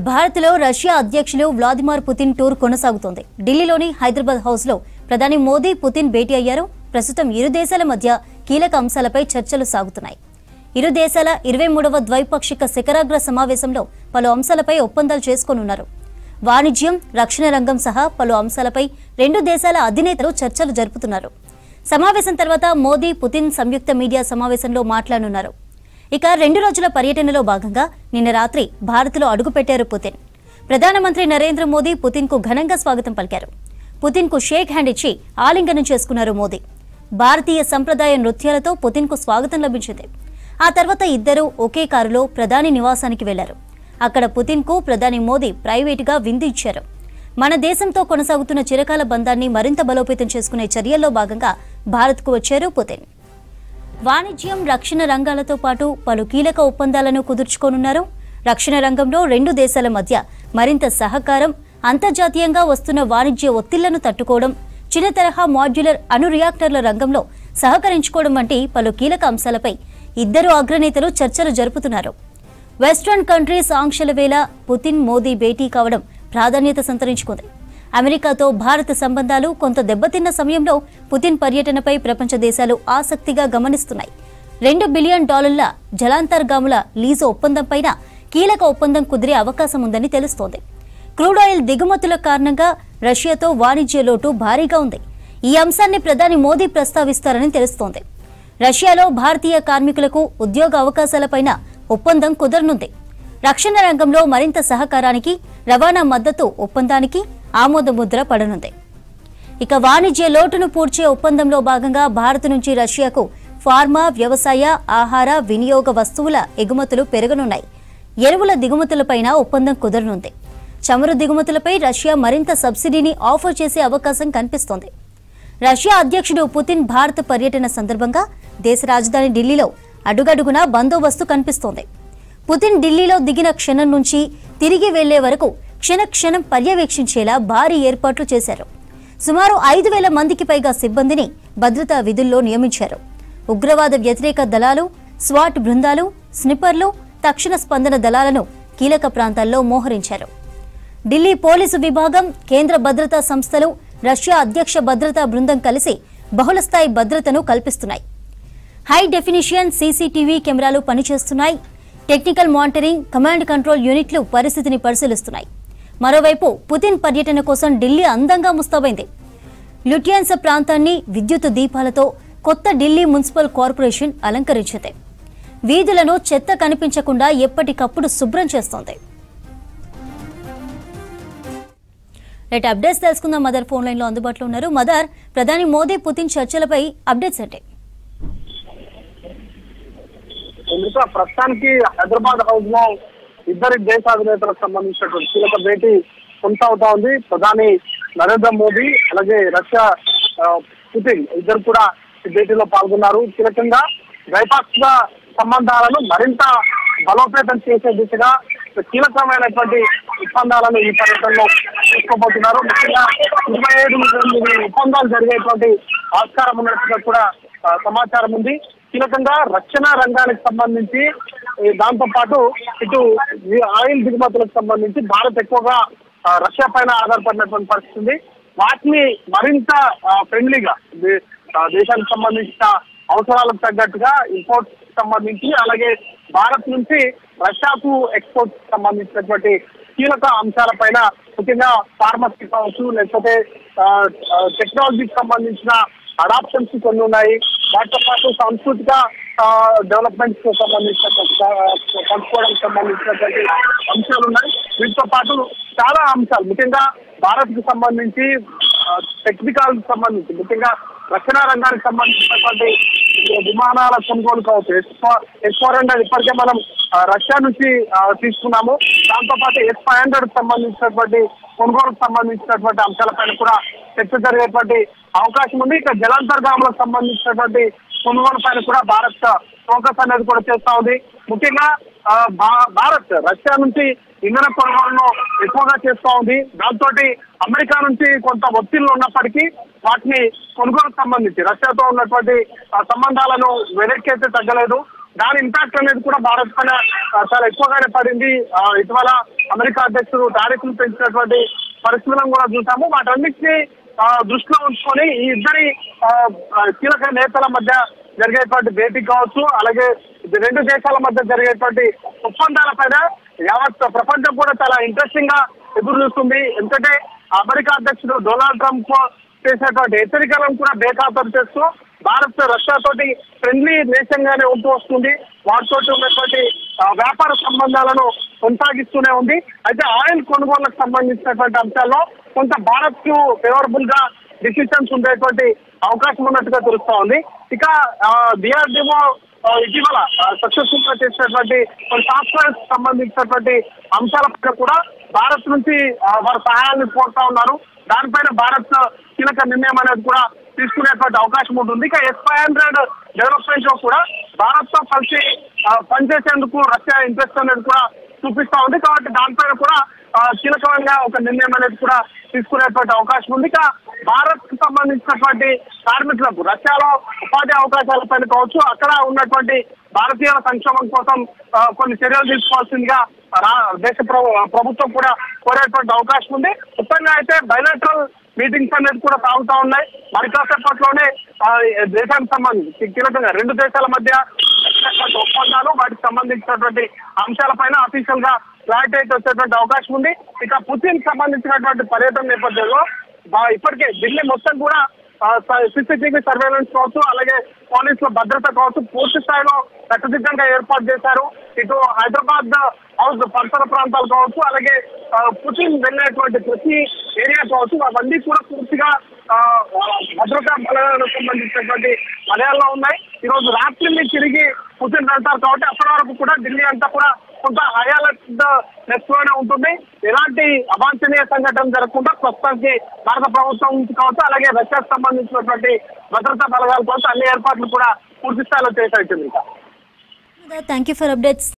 భారత్లో రష్యా అధ్యక్షులు Vladimir Putin tour కొనసాగుతోంది. ఢిల్లీలోని హైదరాబాద్ హౌస్లో ప్రధాని మోదీ పుతిన్ భేటీ అయ్యారు. ప్రస్తుతం ఇరు దేశాల మధ్య కీలక అంశాలపై చర్చలు సాగుతున్నాయి. ఇరు దేశాల 23వ ద్వైపాక్షిక శిఖరాగ్ర సమావేశంలో పలు అంశాలపై ఒప్పందాలు చేసుకోనున్నారు. వాణిజ్యం, రక్షణ రంగం సహా పలు అంశాలపై రెండు దేశాల అధినేతలు చర్చలు జరుపుతున్నారు. సమావేశం తర్వాత మోదీ పుతిన్ సంయుక్త మీడియా సమావేశంలో మాట్లాడనున్నారు. ఇక 2 రోజుల పర్యటనలో భాగంగా నిన్న రాత్రి భారత్లో అడుగుపెట్టారు పుతిన్. ప్రధానమంత్రి నరేంద్ర మోదీ పుతిన్ కు ఘనంగా స్వాగతం పలికారు. పుతిన్ కు షేక్ హ్యాండ్ ఇచ్చి ఆలింగనం చేసుకున్నారు మోదీ. భారతీయ సంప్రదాయ నృత్యాలతో పుతిన్ కు స్వాగతం లభించింది. ఆ తర్వాత ఇద్దరూ ఒకే కారులో ప్రధాని నివాసానికి వెళ్లారు. అక్కడ పుతిన్ కు ప్రధాని మోదీ ప్రైవేటుగా విందు ఇచ్చారు. మన దేశంతో కొనసాగుతున్న చిరకాల బంధాన్ని మరింత బలోపేతం చేసుకునే చర్యల్లో భాగంగా భారత్కు వచ్చారు పుతిన్. వాణిజ్యం, రక్షణ రంగాలతో పాటు పలు కీలక ఒప్పందాలను కుదుర్చుకోనున్నారు. రక్షణ రంగంలో రెండు దేశాల మధ్య మరింత సహకారం, అంతర్జాతీయంగా వస్తున్న వాణిజ్య ఒత్తిళ్లను తట్టుకోవడం, చిన్న తరహా మాడ్యులర్ అణు రియాక్టర్ల రంగంలో సహకరించుకోవడం వంటి పలు కీలక అంశాలపై ఇద్దరు అగ్రనేతలు చర్చలు జరుపుతున్నారు. వెస్ట్రన్ కంట్రీస్ ఆంక్షల వేళ పుతిన్ మోదీ భేటీ కావడం ప్రాధాన్యత సంతరించుకుంది. అమెరికాతో భారత సంబంధాలు కొంత దెబ్బతిన్న సమయంలో పుతిన్ పర్యటనపై ప్రపంచ దేశాలు ఆసక్తిగా గమనిస్తున్నాయి. $2 బిలియన్ జలాంతర్గాముల లీజు ఒప్పందంపైన కీలక ఒప్పందం కుదిరే అవకాశం ఉందని తెలుస్తోంది. క్రూడ్ ఆయిల్ దిగుమతుల కారణంగా రష్యాతో వాణిజ్య లోటు భారీగా ఉంది. ఈ అంశాన్ని ప్రధాని మోదీ ప్రస్తావిస్తారని తెలుస్తోంది. రష్యాలో భారతీయ కార్మికులకు ఉద్యోగ అవకాశాలపైన ఒప్పందం కుదరనుంది. రక్షణ రంగంలో మరింత సహకారానికి, రవాణా మద్దతు ఒప్పందానికి ఆమోద ముద్ర పడనుంది. ఇక వాణిజ్య లోటును పూడ్చే ఒప్పందంలో భాగంగా భారత్ నుంచి రష్యాకు ఫార్మా, వ్యవసాయ, ఆహార, వినియోగ వస్తువుల ఎగుమతులు పెరగనున్నాయి. ఎరువుల దిగుమతులపైన ఒప్పందం కుదరనుంది. చమురు దిగుమతులపై రష్యా మరింత సబ్సిడీని ఆఫర్ చేసే అవకాశం కనిపిస్తోంది. రష్యా అధ్యక్షుడు పుతిన్ భారత పర్యటన సందర్భంగా దేశ రాజధాని ఢిల్లీలో అడుగడుగునా బందోబస్తు కనిపిస్తోంది. పుతిన్ ఢిల్లీలో దిగిన క్షణం నుంచి తిరిగి వెళ్లే వరకు క్షణక్షణం పర్యవేక్షించేలా భారీ ఏర్పాట్లు చేశారు. సుమారు 5,000 మందికి పైగా సిబ్బందిని భద్రతా విధుల్లో నియమించారు. ఉగ్రవాద వ్యతిరేక దళాలు, స్వాట్ బృందాలు, స్నిపర్లు, తక్షణ స్పందన దళాలను కీలక ప్రాంతాల్లో మోహరించారు. ఢిల్లీ పోలీసు విభాగం, కేంద్ర భద్రతా సంస్థలు, రష్యా అధ్యక్ష భద్రతా బృందం కలిసి బహుళస్థాయి భద్రతను కల్పిస్తున్నాయి. హై డెఫినిషన్ సీసీటీవీ కెమెరాలు పనిచేస్తున్నాయి. టెక్నికల్ మానిటరింగ్, కమాండ్ కంట్రోల్ యూనిట్లు పరిస్థితిని పరిశీలిస్తున్నాయి. మరోవైపు పుతిన్ పర్యటన కోసం ఢిల్లీ అందంగా ముస్తాబైంది. లుట్యాన్స ప్రాంతాన్ని విద్యుత్ దీపాలతో కొత్త ఢిల్లీ మున్సిపల్ కార్పొరేషన్ అలంకరించింది. వీధులను చెత్త కనిపించకుండా ఎప్పటికప్పుడు శుభ్రం చేస్తోంది. రైట్, అప్డేట్స్ తెలుసుకుందాం. మదర్ ఫోన్ లైన్ లో అందుబాటులో ఉన్నారు. మదర్, ప్రధాని మోదీ పుతిన్ చర్చలపై అప్డేట్స్ అంటే ప్రస్తుతానికి హైదరాబాద్ హౌస్ లో ఇద్దరి దేశాధినేతలకు సంబంధించినటువంటి కీలక భేటీ కొనసాగుతా ఉంది. ప్రధాని నరేంద్ర మోదీ అలాగే రష్యా పుతిన్ ఇద్దరు కూడా ఈ భేటీలో పాల్గొన్నారు. కీలకంగా ద్వైపాక్షిక సంబంధాలను మరింత బలోపేతం చేసే దిశగా కీలకమైనటువంటి ఒప్పందాలను ఈ పర్యటనలో తీసుకోబోతున్నారు. ముఖ్యంగా 27 ఒప్పందాలు జరిగేటువంటి ఆస్కారం ఉన్నట్టుగా కూడా సమాచారం ఉంది. కీలకంగా రక్షణ రంగానికి సంబంధించి, దాంతో పాటు ఇటు ఆయిల్ దిగుమతులకు సంబంధించి భారత్ ఎక్కువగా రష్యా పైన ఆధారపడినటువంటి పరిస్థితి ఉంది. వాటిని మరింత ఫ్రెండ్లీగా దేశానికి సంబంధించిన అవసరాలకు తగ్గట్టుగా ఇంపోర్ట్ సంబంధించి, అలాగే భారత్ నుంచి రష్యాకు ఎక్స్పోర్ట్ సంబంధించినటువంటి కీలక అంశాలపైన, ముఖ్యంగా ఫార్మసీ కావచ్చు, లేకపోతే టెక్నాలజీకి సంబంధించిన అడాప్షన్స్ కొన్ని ఉన్నాయి. వాటితో పాటు సాంస్కృతిక డెవలప్మెంట్స్ పంచుకోవడానికి సంబంధించినటువంటి అంశాలు ఉన్నాయి. వీటితో పాటు చాలా అంశాలు, ముఖ్యంగా భారత్ కు సంబంధించి టెక్నికల్ సంబంధించి, ముఖ్యంగా రక్షణ రంగానికి సంబంధించినటువంటి విమానాల కొనుగోలు కావచ్చు. S-400 ఇప్పటికే మనం రష్యా నుంచి తీసుకున్నాము. దాంతో పాటు S-500 సంబంధించినటువంటి కొనుగోలుకు సంబంధించినటువంటి అంశాలపైన కూడా చర్చ జరిగేటువంటి అవకాశం ఉంది. ఇక జలాంతర్గాములకు సంబంధించినటువంటి కొనుగోలు పైన కూడా భారత్ ఫోకస్ అనేది కూడా చేస్తా ఉంది. ముఖ్యంగా భారత్ రష్యా నుంచి ఇంధన కొనుగోలను ఎక్కువగా చేస్తూ ఉంది. దాంతో అమెరికా నుంచి కొంత ఒత్తిళ్లు ఉన్నప్పటికీ వాటిని కొనుగోలుకు సంబంధించి రష్యాతో ఉన్నటువంటి సంబంధాలను వెనక్కి అయితే తగ్గలేదు. దాని ఇంపాక్ట్ అనేది కూడా భారత్ పైన చాలా ఎక్కువగానే పడింది. ఇటీవల అమెరికా అధ్యక్షుడు టారిఫ్లు పెంచినటువంటి పరిస్థితులను కూడా చూసాము. వాటన్నిటిని దృష్టిలో ఉంచుకొని ఈ ఇద్దరి కీలక నేతల మధ్య జరిగేటువంటి భేటీ కావచ్చు, అలాగే రెండు దేశాల మధ్య జరిగేటువంటి ఒప్పందాలపైన యావత్ ప్రపంచం కూడా చాలా ఇంట్రెస్టింగ్ గా ఎదురు చూస్తుంది. ఎందుకంటే అమెరికా అధ్యక్షుడు డొనాల్డ్ ట్రంప్ చేసినటువంటి హెచ్చరికలను కూడా బేఖాతరు చేస్తూ భారత్ రష్యా తోటి ఫ్రెండ్లీ దేశంగానే ఉంటూ వస్తుంది. వాటితో ఉన్నటువంటి వ్యాపార సంబంధాలను కొనసాగిస్తూనే ఉంది. అయితే ఆయిల్ కొనుగోళ్లకు సంబంధించినటువంటి అంశాల్లో కొంత భారత్ కు ఫేవరబుల్ గా డిసిషన్స్ ఉండేటువంటి అవకాశం ఉన్నట్టుగా తెలుస్తా ఉంది. ఇక డిఆర్డిఓ ఇటీవల సక్సెస్ఫుల్ గా చేసినటువంటి కొన్ని సాఫ్ట్వేర్ సంబంధించినటువంటి అంశాలపైన కూడా భారత్ నుంచి వారి సహాయాన్ని కోరుతా ఉన్నారు. దానిపైన భారత్ కీలక నిర్ణయం అనేది కూడా తీసుకునేటువంటి అవకాశం ఉంటుంది. ఇక S-500 డెవలప్మెంట్ లో కూడా భారత్ తో కలిసి పనిచేసేందుకు రష్యా ఇంట్రెస్ట్ అనేది కూడా చూపిస్తా ఉంది. కాబట్టి దానిపైన కూడా కీలకమైన ఒక నిర్ణయం అనేది కూడా తీసుకునేటువంటి అవకాశం ఉంది. ఇక భారత్ కు సంబంధించినటువంటి కార్మికులకు రష్యాలో ఉపాధి అవకాశాలపైన కావచ్చు, అక్కడ ఉన్నటువంటి భారతీయుల సంక్షేమం కోసం కొన్ని చర్యలు తీసుకోవాల్సిందిగా దేశ ప్రభుత్వం కూడా కోరేటువంటి అవకాశం ఉంది. మొత్తంగా అయితే బైలాటరల్ మీటింగ్స్ అనేది కూడా సాగుతా ఉన్నాయి. మరి కాసేపట్లోనే దేశానికి సంబంధించి కీలకంగా రెండు దేశాల మధ్య ఒప్పందాలు వాటికి సంబంధించినటువంటి అంశాలపైన అఫీషియల్ గా క్లారిటీ అయితే వచ్చేటువంటి అవకాశం ఉంది. ఇక పుతిన్ సంబంధించినటువంటి పర్యటన నేపథ్యంలో ఇప్పటికే ఢిల్లీ మొత్తం కూడా CCTV సర్వేలెన్స్ కావచ్చు, అలాగే పోలీసుల భద్రత కావచ్చు పూర్తి స్థాయిలో కట్టుదిట్టంగా ఏర్పాటు చేశారు. ఇటు హైదరాబాద్ హౌస్ పరిసర ప్రాంతాలు కావచ్చు, అలాగే పుతిన్ వెళ్ళేటువంటి ప్రతి ఏరియా కావచ్చు, అవన్నీ కూడా పూర్తిగా భద్రతా బలాలకు సంబంధించినటువంటి వలయాల్లో ఉన్నాయి. ఈ రోజు రాత్రి తిరిగి పుతిన్ వెళ్తారు కాబట్టి అప్పటి వరకు కూడా ఢిల్లీ అంతా కూడా కొంత హై అలర్ట్ నెక్స్ట్ లోనే ఉంటుంది. ఎలాంటి అవాంఛనీయ సంఘటన జరగకుండా ప్రస్తుతానికి భారత ప్రభుత్వం నుంచి కావచ్చు, అలాగే రష్యాకు సంబంధించినటువంటి భద్రతా బలగాల కోసం అన్ని ఏర్పాట్లు కూడా పూర్తి స్థాయిలో చేశారు. Thank you for updates.